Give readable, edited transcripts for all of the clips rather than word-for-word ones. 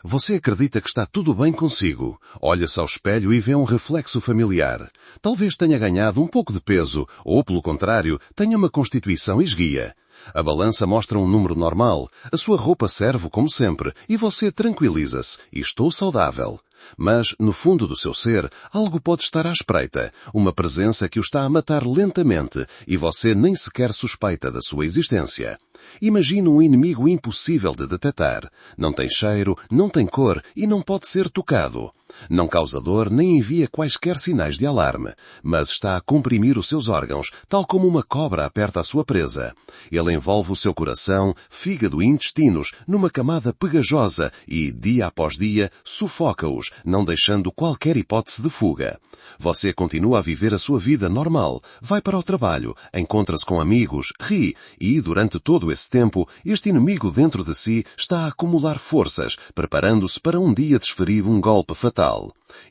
Você acredita que está tudo bem consigo. Olha-se ao espelho e vê um reflexo familiar. Talvez tenha ganhado um pouco de peso, ou, pelo contrário, tenha uma constituição esguia. A balança mostra um número normal, a sua roupa serve como sempre, e você tranquiliza-se. Estou saudável. Mas, no fundo do seu ser, algo pode estar à espreita, uma presença que o está a matar lentamente, e você nem sequer suspeita da sua existência. Imagine um inimigo impossível de detectar. Não tem cheiro, não tem cor e não pode ser tocado. Não causa dor nem envia quaisquer sinais de alarme, mas está a comprimir os seus órgãos, tal como uma cobra aperta a sua presa. Ele envolve o seu coração, fígado e intestinos numa camada pegajosa e, dia após dia, sufoca-os, não deixando qualquer hipótese de fuga. Você continua a viver a sua vida normal, vai para o trabalho, encontra-se com amigos, ri e, durante todo esse tempo, este inimigo dentro de si está a acumular forças, preparando-se para um dia desferir um golpe fatal.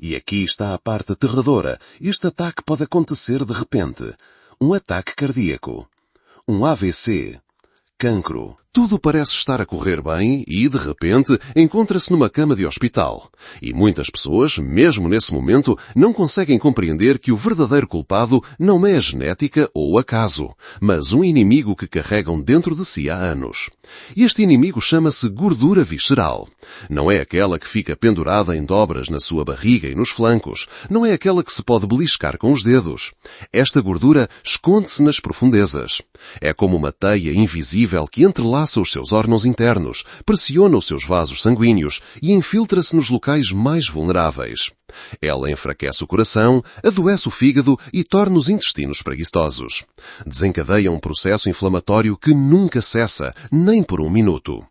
E aqui está a parte aterradora. Este ataque pode acontecer de repente. Um ataque cardíaco. Um AVC. Cancro. Tudo parece estar a correr bem e, de repente, encontra-se numa cama de hospital. E muitas pessoas, mesmo nesse momento, não conseguem compreender que o verdadeiro culpado não é a genética ou o acaso, mas um inimigo que carregam dentro de si há anos. Este inimigo chama-se gordura visceral. Não é aquela que fica pendurada em dobras na sua barriga e nos flancos. Não é aquela que se pode beliscar com os dedos. Esta gordura esconde-se nas profundezas. É como uma teia invisível que entrelaça os seus órgãos internos, pressiona os seus vasos sanguíneos e infiltra-se nos locais mais vulneráveis. Ela enfraquece o coração, adoece o fígado e torna os intestinos preguiçosos. Desencadeia um processo inflamatório que nunca cessa, nem por um minuto.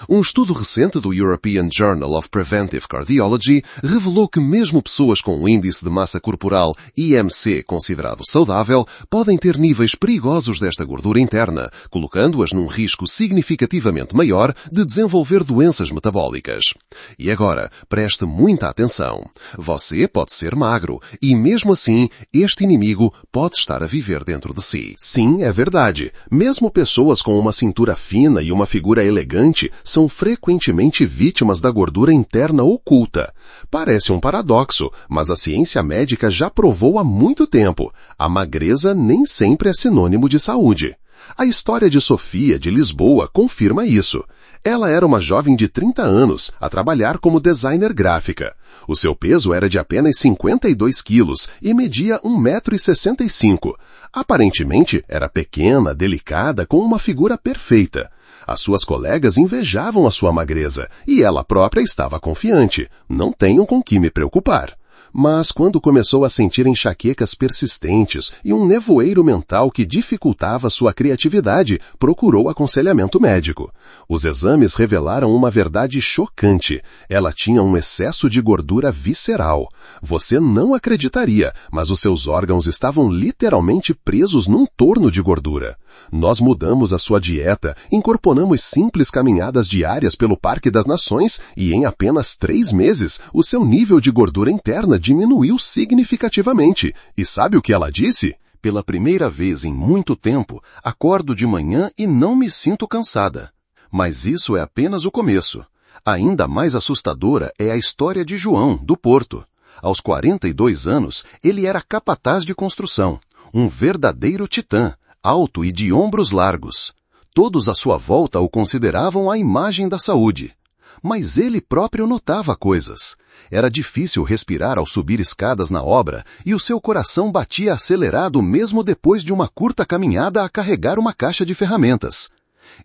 Um estudo recente do European Journal of Preventive Cardiology revelou que mesmo pessoas com um índice de massa corporal IMC considerado saudável podem ter níveis perigosos desta gordura interna, colocando-as num risco significativamente maior de desenvolver doenças metabólicas. E agora, preste muita atenção. Você pode ser magro e, mesmo assim, este inimigo pode estar a viver dentro de si. Sim, é verdade. Mesmo pessoas com uma cintura fina e uma figura elegante são frequentemente vítimas da gordura interna oculta. Parece um paradoxo, mas a ciência médica já provou há muito tempo. A magreza nem sempre é sinônimo de saúde. A história de Sofia, de Lisboa, confirma isso. Ela era uma jovem de 30 anos, a trabalhar como designer gráfica. O seu peso era de apenas 52 quilos e media 1,65 m. Aparentemente, era pequena, delicada, com uma figura perfeita. As suas colegas invejavam a sua magreza e ela própria estava confiante. Não tenho com que me preocupar. Mas quando começou a sentir enxaquecas persistentes e um nevoeiro mental que dificultava sua criatividade, procurou aconselhamento médico. Os exames revelaram uma verdade chocante. Ela tinha um excesso de gordura visceral. Você não acreditaria, mas os seus órgãos estavam literalmente presos num torno de gordura. Nós mudamos a sua dieta, incorporamos simples caminhadas diárias pelo Parque das Nações e em apenas 3 meses, o seu nível de gordura interna diminuiu significativamente. E sabe o que ela disse? Pela primeira vez em muito tempo, acordo de manhã e não me sinto cansada. Mas isso é apenas o começo. Ainda mais assustadora é a história de João, do Porto. Aos 42 anos, ele era capataz de construção, um verdadeiro titã, alto e de ombros largos. Todos à sua volta o consideravam a imagem da saúde. Mas ele próprio notava coisas. Era difícil respirar ao subir escadas na obra e o seu coração batia acelerado mesmo depois de uma curta caminhada a carregar uma caixa de ferramentas.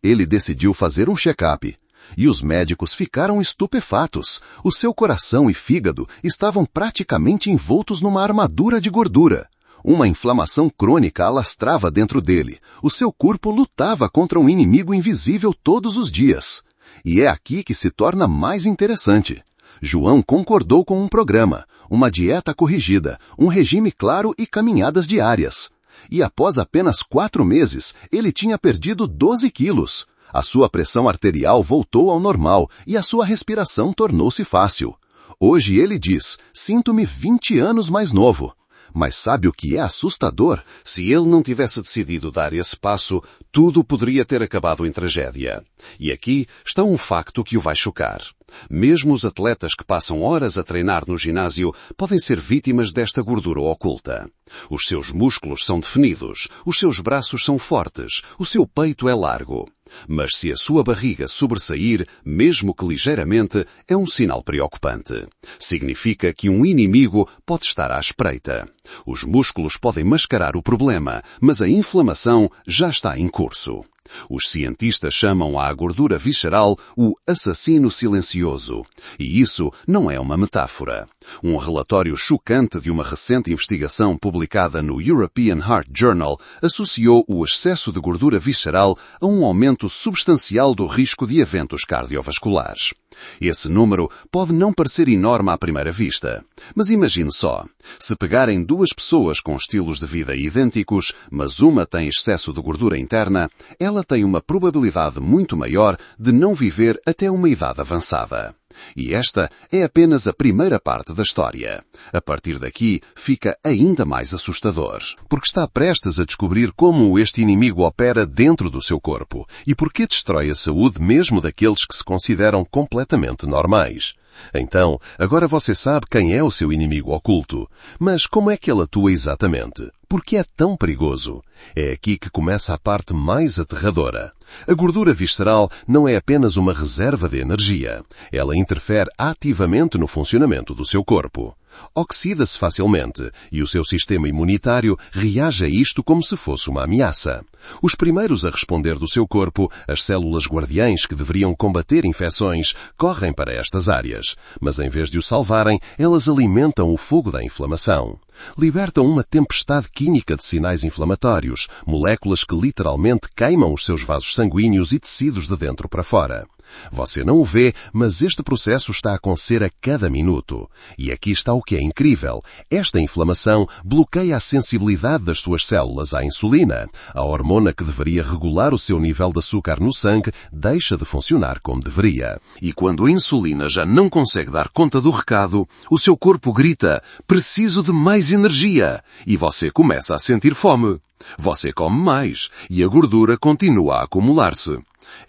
Ele decidiu fazer um check-up. E os médicos ficaram estupefatos. O seu coração e fígado estavam praticamente envoltos numa armadura de gordura. Uma inflamação crônica alastrava dentro dele. O seu corpo lutava contra um inimigo invisível todos os dias. E é aqui que se torna mais interessante. João concordou com um programa, uma dieta corrigida, um regime claro e caminhadas diárias. E após apenas 4 meses, ele tinha perdido 12 quilos. A sua pressão arterial voltou ao normal e a sua respiração tornou-se fácil. Hoje ele diz, sinto-me 20 anos mais novo. Mas sabe o que é assustador? Se ele não tivesse decidido dar esse passo, tudo poderia ter acabado em tragédia. E aqui está um facto que o vai chocar. Mesmo os atletas que passam horas a treinar no ginásio podem ser vítimas desta gordura oculta. Os seus músculos são definidos, os seus braços são fortes, o seu peito é largo. Mas se a sua barriga sobressair, mesmo que ligeiramente, é um sinal preocupante. Significa que um inimigo pode estar à espreita. Os músculos podem mascarar o problema, mas a inflamação já está em curso. Os cientistas chamam à gordura visceral o assassino silencioso. E isso não é uma metáfora. Um relatório chocante de uma recente investigação publicada no European Heart Journal associou o excesso de gordura visceral a um aumento substancial do risco de eventos cardiovasculares. Esse número pode não parecer enorme à primeira vista. Mas imagine só, se pegarem duas pessoas com estilos de vida idênticos, mas uma tem excesso de gordura interna, ela tem uma probabilidade muito maior de não viver até uma idade avançada. E esta é apenas a primeira parte da história. A partir daqui, fica ainda mais assustador. Porque está prestes a descobrir como este inimigo opera dentro do seu corpo e porque destrói a saúde mesmo daqueles que se consideram completamente normais. Então, agora você sabe quem é o seu inimigo oculto. Mas como é que ele atua exatamente? Por que é tão perigoso? É aqui que começa a parte mais aterradora. A gordura visceral não é apenas uma reserva de energia. Ela interfere ativamente no funcionamento do seu corpo. Oxida-se facilmente e o seu sistema imunitário reage a isto como se fosse uma ameaça. Os primeiros a responder do seu corpo, as células guardiães que deveriam combater infecções, correm para estas áreas, mas em vez de o salvarem, elas alimentam o fogo da inflamação. Libertam uma tempestade química de sinais inflamatórios, moléculas que literalmente queimam os seus vasos sanguíneos e tecidos de dentro para fora. Você não o vê, mas este processo está a acontecer a cada minuto. E aqui está o que é incrível. Esta inflamação bloqueia a sensibilidade das suas células à insulina. A hormona que deveria regular o seu nível de açúcar no sangue deixa de funcionar como deveria. E quando a insulina já não consegue dar conta do recado, o seu corpo grita: "Preciso de mais energia!" E você começa a sentir fome. Você come mais e a gordura continua a acumular-se.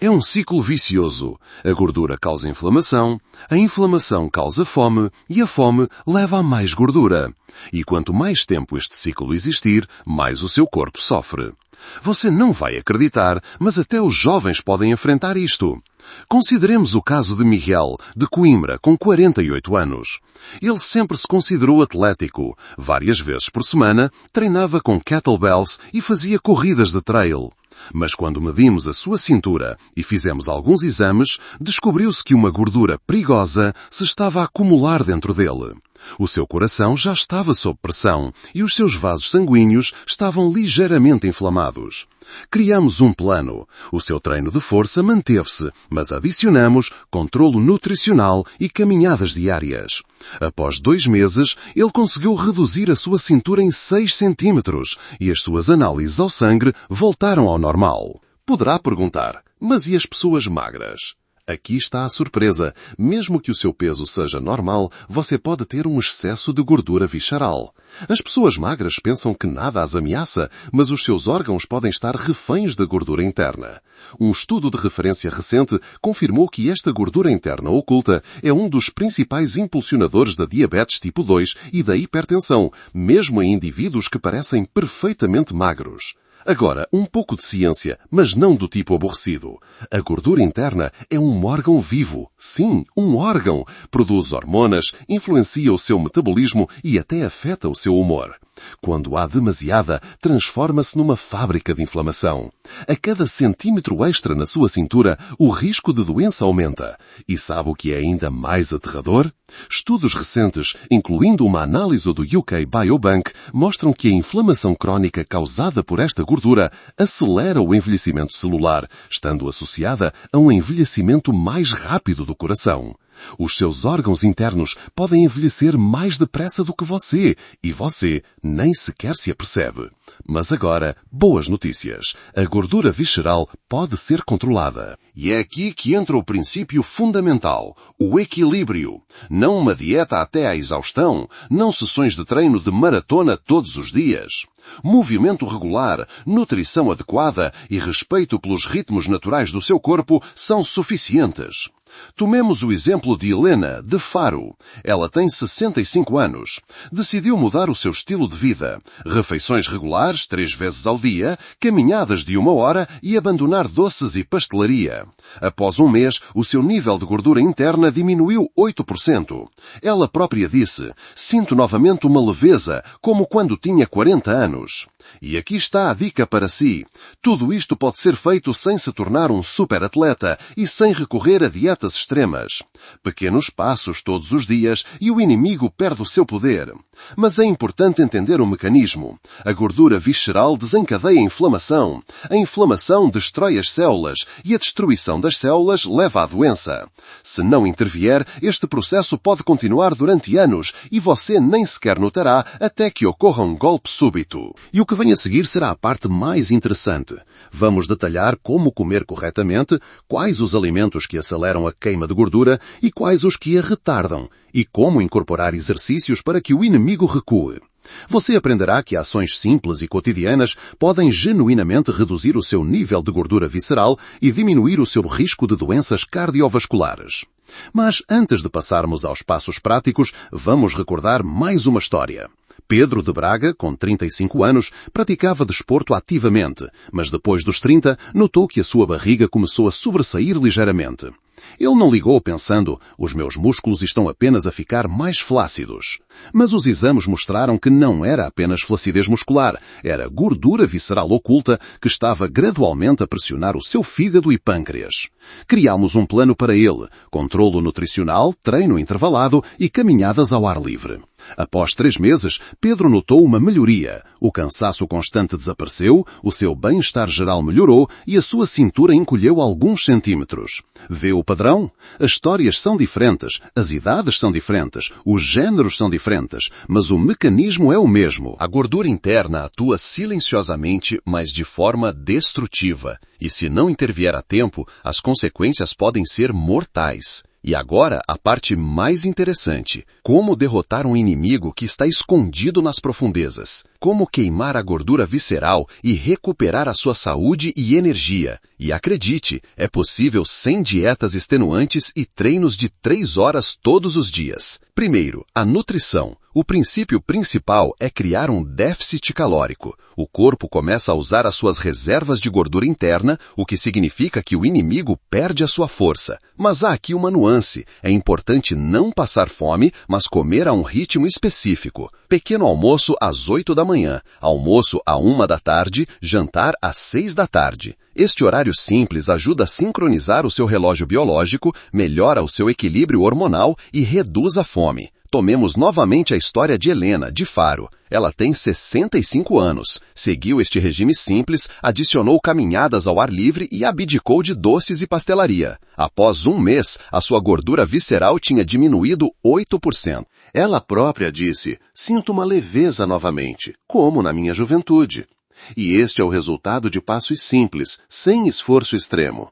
É um ciclo vicioso. A gordura causa inflamação, a inflamação causa fome e a fome leva a mais gordura. E quanto mais tempo este ciclo existir, mais o seu corpo sofre. Você não vai acreditar, mas até os jovens podem enfrentar isto. Consideremos o caso de Miguel, de Coimbra, com 48 anos. Ele sempre se considerou atlético. Várias vezes por semana, treinava com kettlebells e fazia corridas de trail. Mas quando medimos a sua cintura e fizemos alguns exames, descobriu-se que uma gordura perigosa se estava a acumular dentro dele. O seu coração já estava sob pressão e os seus vasos sanguíneos estavam ligeiramente inflamados. Criamos um plano. O seu treino de força manteve-se, mas adicionamos controlo nutricional e caminhadas diárias. Após 2 meses, ele conseguiu reduzir a sua cintura em 6 centímetros e as suas análises ao sangue voltaram ao normal. Poderá perguntar, mas e as pessoas magras? Aqui está a surpresa. Mesmo que o seu peso seja normal, você pode ter um excesso de gordura visceral. As pessoas magras pensam que nada as ameaça, mas os seus órgãos podem estar reféns da gordura interna. Um estudo de referência recente confirmou que esta gordura interna oculta é um dos principais impulsionadores da diabetes tipo 2 e da hipertensão, mesmo em indivíduos que parecem perfeitamente magros. Agora, um pouco de ciência, mas não do tipo aborrecido. A gordura interna é um órgão vivo. Sim, um órgão. Produz hormonas, influencia o seu metabolismo e até afeta o seu humor. Quando há demasiada, transforma-se numa fábrica de inflamação. A cada centímetro extra na sua cintura, o risco de doença aumenta. E sabe o que é ainda mais aterrador? Estudos recentes, incluindo uma análise do UK Biobank, mostram que a inflamação crónica causada por esta gordura acelera o envelhecimento celular, estando associada a um envelhecimento mais rápido do coração. Os seus órgãos internos podem envelhecer mais depressa do que você, e você nem sequer se apercebe. Mas agora, boas notícias. A gordura visceral pode ser controlada. E é aqui que entra o princípio fundamental, o equilíbrio. Não uma dieta até à exaustão, não sessões de treino de maratona todos os dias. Movimento regular, nutrição adequada e respeito pelos ritmos naturais do seu corpo são suficientes. Tomemos o exemplo de Helena, de Faro. Ela tem 65 anos. Decidiu mudar o seu estilo de vida. Refeições regulares, 3 vezes ao dia, caminhadas de 1 hora e abandonar doces e pastelaria. Após um mês, o seu nível de gordura interna diminuiu 8%. Ela própria disse, sinto novamente uma leveza, como quando tinha 40 anos. E aqui está a dica para si. Tudo isto pode ser feito sem se tornar um superatleta e sem recorrer a dietas extremas. Pequenos passos todos os dias e o inimigo perde o seu poder. Mas é importante entender o mecanismo. A gordura visceral desencadeia a inflamação. A inflamação destrói as células e a destruição das células leva à doença. Se não intervier, este processo pode continuar durante anos e você nem sequer notará até que ocorra um golpe súbito. E o que vem a seguir será a parte mais interessante. Vamos detalhar como comer corretamente, quais os alimentos que aceleram a queima de gordura e quais os que a retardam, e como incorporar exercícios para que o inimigo recue. Você aprenderá que ações simples e cotidianas podem genuinamente reduzir o seu nível de gordura visceral e diminuir o seu risco de doenças cardiovasculares. Mas antes de passarmos aos passos práticos, vamos recordar mais uma história. Pedro de Braga, com 35 anos, praticava desporto ativamente, mas depois dos 30 notou que a sua barriga começou a sobressair ligeiramente. Ele não ligou pensando, os meus músculos estão apenas a ficar mais flácidos. Mas os exames mostraram que não era apenas flacidez muscular, era gordura visceral oculta que estava gradualmente a pressionar o seu fígado e pâncreas. Criámos um plano para ele, controlo nutricional, treino intervalado e caminhadas ao ar livre. Após 3 meses, Pedro notou uma melhoria. O cansaço constante desapareceu, o seu bem-estar geral melhorou e a sua cintura encolheu alguns centímetros. Vê o padrão? As histórias são diferentes, as idades são diferentes, os géneros são diferentes, mas o mecanismo é o mesmo. A gordura interna atua silenciosamente, mas de forma destrutiva. E se não intervier a tempo, as consequências podem ser mortais. E agora, a parte mais interessante. Como derrotar um inimigo que está escondido nas profundezas. Como queimar a gordura visceral e recuperar a sua saúde e energia. E acredite, é possível sem dietas extenuantes e treinos de 3 horas todos os dias. Primeiro, a nutrição. O princípio principal é criar um déficit calórico. O corpo começa a usar as suas reservas de gordura interna, o que significa que o inimigo perde a sua força. Mas há aqui uma nuance. É importante não passar fome, mas comer a um ritmo específico. Pequeno almoço às 8 da manhã, almoço à 1 da tarde, jantar às 6 da tarde. Este horário simples ajuda a sincronizar o seu relógio biológico, melhora o seu equilíbrio hormonal e reduz a fome. Tomemos novamente a história de Helena, de Faro. Ela tem 65 anos, seguiu este regime simples, adicionou caminhadas ao ar livre e abdicou de doces e pastelaria. Após 1 mês, a sua gordura visceral tinha diminuído 8%. Ela própria disse, sinto uma leveza novamente, como na minha juventude. E este é o resultado de passos simples, sem esforço extremo.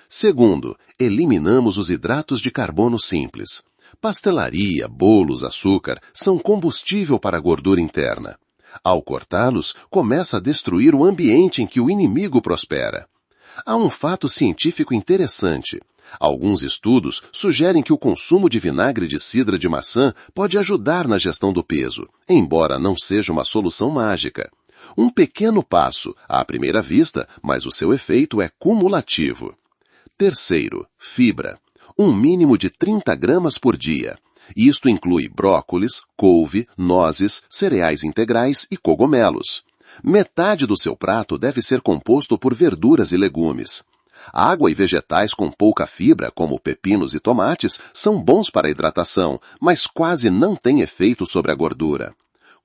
Segundo, eliminamos os hidratos de carbono simples. Pastelaria, bolos, açúcar são combustível para a gordura interna. Ao cortá-los, começa a destruir o ambiente em que o inimigo prospera. Há um fato científico interessante. Alguns estudos sugerem que o consumo de vinagre de cidra de maçã pode ajudar na gestão do peso, embora não seja uma solução mágica. Um pequeno passo, à primeira vista, mas o seu efeito é cumulativo. Terceiro, fibra. Um mínimo de 30 gramas por dia. Isto inclui brócolis, couve, nozes, cereais integrais e cogumelos. Metade do seu prato deve ser composto por verduras e legumes. Água e vegetais com pouca fibra, como pepinos e tomates, são bons para a hidratação, mas quase não têm efeito sobre a gordura.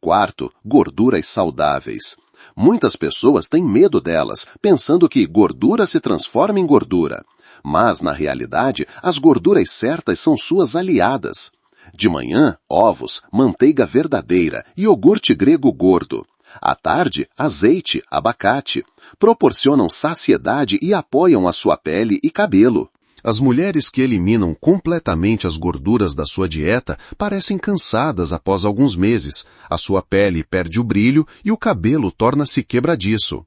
Quarto, gorduras saudáveis. Muitas pessoas têm medo delas, pensando que gordura se transforma em gordura. Mas, na realidade, as gorduras certas são suas aliadas. De manhã, ovos, manteiga verdadeira e iogurte grego gordo. À tarde, azeite, abacate. Proporcionam saciedade e apoiam a sua pele e cabelo. As mulheres que eliminam completamente as gorduras da sua dieta parecem cansadas após alguns meses. A sua pele perde o brilho e o cabelo torna-se quebradiço.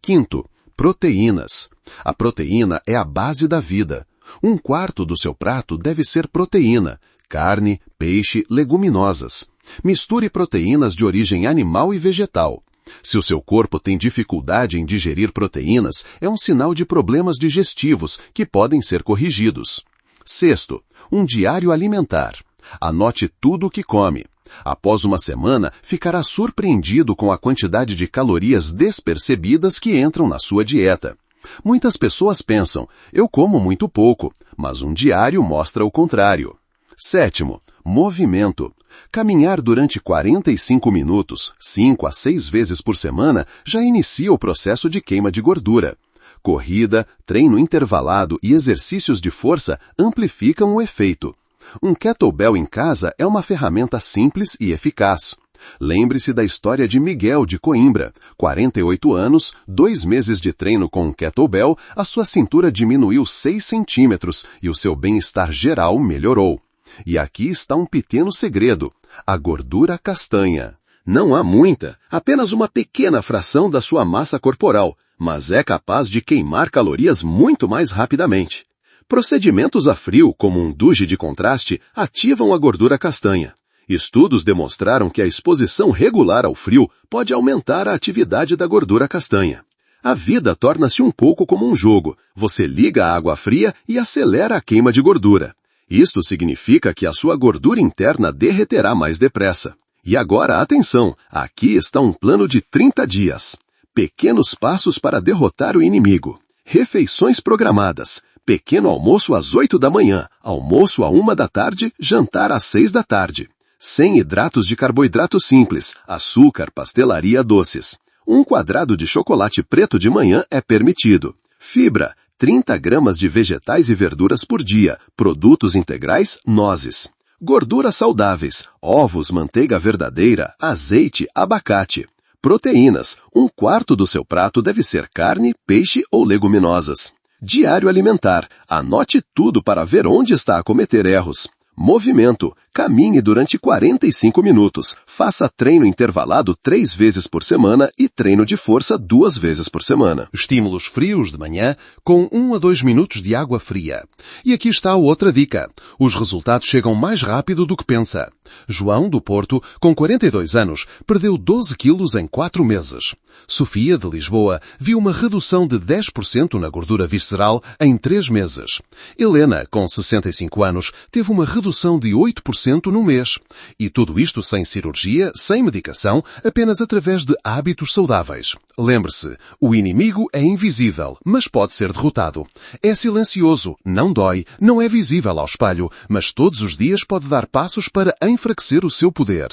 Quinto, proteínas. A proteína é a base da vida. 1/4 do seu prato deve ser proteína. Carne, peixe, leguminosas. Misture proteínas de origem animal e vegetal. Se o seu corpo tem dificuldade em digerir proteínas, é um sinal de problemas digestivos que podem ser corrigidos. Sexto, um diário alimentar. Anote tudo o que come. Após uma semana, ficará surpreendido com a quantidade de calorias despercebidas que entram na sua dieta. Muitas pessoas pensam, eu como muito pouco, mas um diário mostra o contrário. Sétimo, movimento. Caminhar durante 45 minutos, 5 a 6 vezes por semana, já inicia o processo de queima de gordura. Corrida, treino intervalado e exercícios de força amplificam o efeito. Um kettlebell em casa é uma ferramenta simples e eficaz. Lembre-se da história de Miguel de Coimbra. 48 anos, 2 meses de treino com um kettlebell, a sua cintura diminuiu 6 centímetros e o seu bem-estar geral melhorou. E aqui está um pequeno segredo, a gordura castanha. Não há muita, apenas uma pequena fração da sua massa corporal, mas é capaz de queimar calorias muito mais rapidamente. Procedimentos a frio, como um duche de contraste, ativam a gordura castanha. Estudos demonstraram que a exposição regular ao frio pode aumentar a atividade da gordura castanha. A vida torna-se um pouco como um jogo. Você liga a água fria e acelera a queima de gordura. Isto significa que a sua gordura interna derreterá mais depressa. E agora, atenção, aqui está um plano de 30 dias. Pequenos passos para derrotar o inimigo. Refeições programadas. Pequeno almoço às 8 da manhã, almoço à 1 da tarde, jantar às 6 da tarde. Sem hidratos de carboidrato simples, açúcar, pastelaria, doces. 1 quadrado de chocolate preto de manhã é permitido. Fibra. 30 gramas de vegetais e verduras por dia, produtos integrais, nozes. Gorduras saudáveis, ovos, manteiga verdadeira, azeite, abacate. Proteínas, 1/4 do seu prato deve ser carne, peixe ou leguminosas. Diário alimentar, anote tudo para ver onde está a cometer erros. Movimento, caminhe durante 45 minutos, faça treino intervalado 3 vezes por semana e treino de força 2 vezes por semana. Estímulos frios de manhã com 1 a 2 minutos de água fria. E aqui está outra dica. Os resultados chegam mais rápido do que pensa. João, do Porto, com 42 anos, perdeu 12 quilos em 4 meses. Sofia, de Lisboa, viu uma redução de 10% na gordura visceral em 3 meses. Helena, com 65 anos, teve uma redução de 8% no mês. E tudo isto sem cirurgia, sem medicação, apenas através de hábitos saudáveis. Lembre-se, o inimigo é invisível, mas pode ser derrotado. É silencioso, não dói, não é visível ao espelho, mas todos os dias pode dar passos para enfraquecer o seu poder.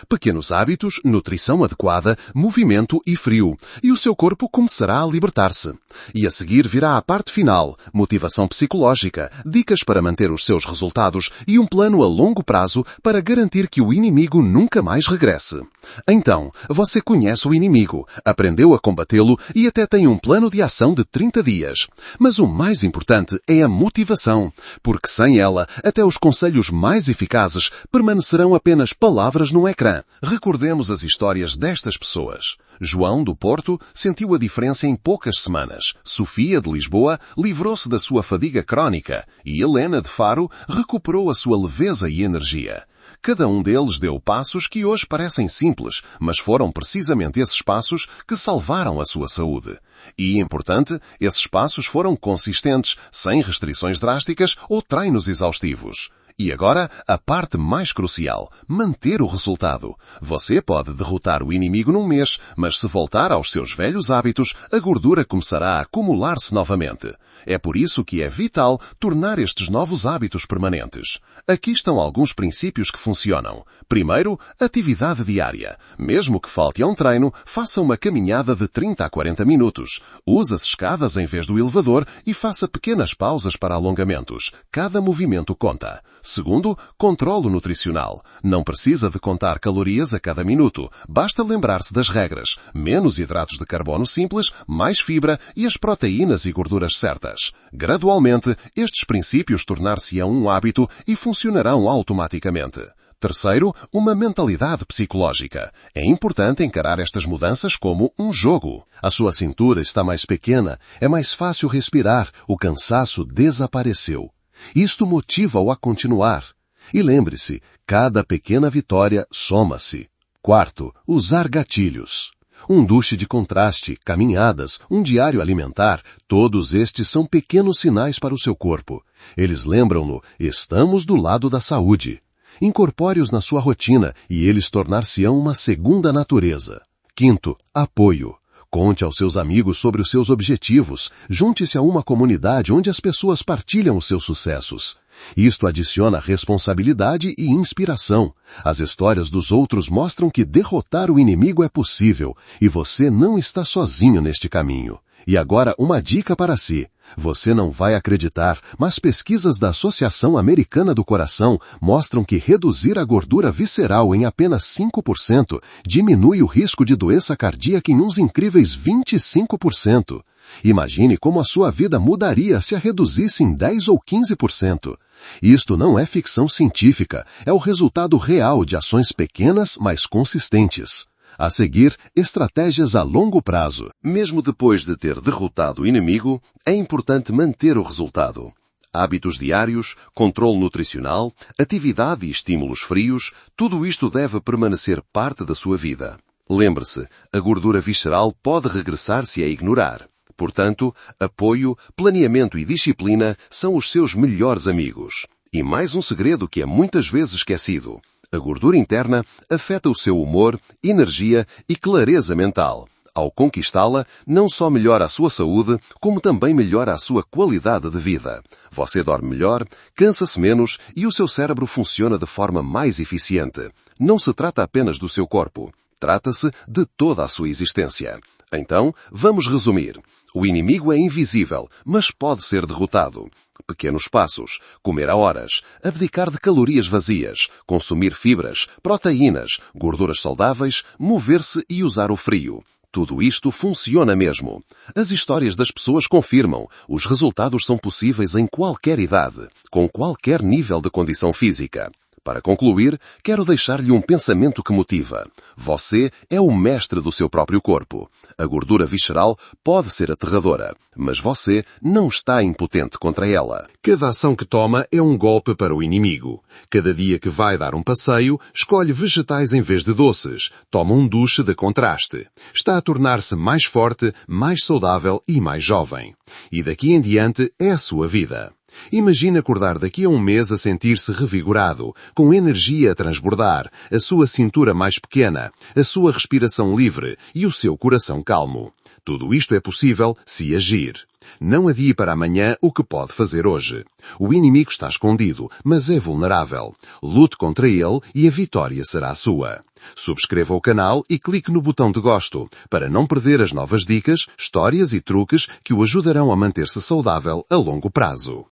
Pequenos hábitos, nutrição adequada, movimento e frio. E o seu corpo começará a libertar-se. E a seguir virá a parte final, motivação psicológica, dicas para manter os seus resultados e um plano a longo prazo para garantir que o inimigo nunca mais regresse. Então, você conhece o inimigo, aprendeu a combatê-lo e até tem um plano de ação de 30 dias. Mas o mais importante é a motivação, porque sem ela, até os conselhos mais eficazes permanecerão apenas palavras no ecrã. Recordemos as histórias destas pessoas. João, do Porto, sentiu a diferença em poucas semanas. Sofia, de Lisboa, livrou-se da sua fadiga crónica e Helena, de Faro, recuperou a sua leveza e energia. Cada um deles deu passos que hoje parecem simples, mas foram precisamente esses passos que salvaram a sua saúde. E, importante, esses passos foram consistentes, sem restrições drásticas ou treinos exaustivos. E agora, a parte mais crucial, manter o resultado. Você pode derrotar o inimigo num mês, mas se voltar aos seus velhos hábitos, a gordura começará a acumular-se novamente. É por isso que é vital tornar estes novos hábitos permanentes. Aqui estão alguns princípios que funcionam. Primeiro, atividade diária. Mesmo que falte a um treino, faça uma caminhada de 30 a 40 minutos. Use as escadas em vez do elevador e faça pequenas pausas para alongamentos. Cada movimento conta. Segundo, controlo nutricional. Não precisa de contar calorias a cada minuto. Basta lembrar-se das regras. Menos hidratos de carbono simples, mais fibra e as proteínas e gorduras certas. Gradualmente, estes princípios tornar-se-ão um hábito e funcionarão automaticamente. Terceiro, uma mentalidade psicológica. É importante encarar estas mudanças como um jogo. A sua cintura está mais pequena, é mais fácil respirar, o cansaço desapareceu. Isto motiva-o a continuar. E lembre-se, cada pequena vitória soma-se. Quarto, usar gatilhos. Um duche de contraste, caminhadas, um diário alimentar, todos estes são pequenos sinais para o seu corpo. Eles lembram-no, estamos do lado da saúde. Incorpore-os na sua rotina e eles tornar-se-ão uma segunda natureza. Quinto, apoio. Conte aos seus amigos sobre os seus objetivos. Junte-se a uma comunidade onde as pessoas partilham os seus sucessos. Isto adiciona responsabilidade e inspiração. As histórias dos outros mostram que derrotar o inimigo é possível e você não está sozinho neste caminho. E agora uma dica para si. Você não vai acreditar, mas pesquisas da Associação Americana do Coração mostram que reduzir a gordura visceral em apenas 5% diminui o risco de doença cardíaca em uns incríveis 25%. Imagine como a sua vida mudaria se a reduzisse em 10 ou 15%. Isto não é ficção científica, é o resultado real de ações pequenas, mas consistentes. A seguir, estratégias a longo prazo. Mesmo depois de ter derrotado o inimigo, é importante manter o resultado. Hábitos diários, controle nutricional, atividade e estímulos frios, tudo isto deve permanecer parte da sua vida. Lembre-se, a gordura visceral pode regressar se a ignorar. Portanto, apoio, planeamento e disciplina são os seus melhores amigos. E mais um segredo que é muitas vezes esquecido. A gordura interna afeta o seu humor, energia e clareza mental. Ao conquistá-la, não só melhora a sua saúde, como também melhora a sua qualidade de vida. Você dorme melhor, cansa-se menos e o seu cérebro funciona de forma mais eficiente. Não se trata apenas do seu corpo. Trata-se de toda a sua existência. Então, vamos resumir. O inimigo é invisível, mas pode ser derrotado. Pequenos passos, comer a horas, abdicar de calorias vazias, consumir fibras, proteínas, gorduras saudáveis, mover-se e usar o frio. Tudo isto funciona mesmo. As histórias das pessoas confirmam. Os resultados são possíveis em qualquer idade, com qualquer nível de condição física. Para concluir, quero deixar-lhe um pensamento que motiva. Você é o mestre do seu próprio corpo. A gordura visceral pode ser aterradora, mas você não está impotente contra ela. Cada ação que toma é um golpe para o inimigo. Cada dia que vai dar um passeio, escolhe vegetais em vez de doces. Toma um duche de contraste. Está a tornar-se mais forte, mais saudável e mais jovem. E daqui em diante é a sua vida. Imagine acordar daqui a um mês a sentir-se revigorado, com energia a transbordar, a sua cintura mais pequena, a sua respiração livre e o seu coração calmo. Tudo isto é possível se agir. Não adie para amanhã o que pode fazer hoje. O inimigo está escondido, mas é vulnerável. Lute contra ele e a vitória será sua. Subscreva o canal e clique no botão de gosto para não perder as novas dicas, histórias e truques que o ajudarão a manter-se saudável a longo prazo.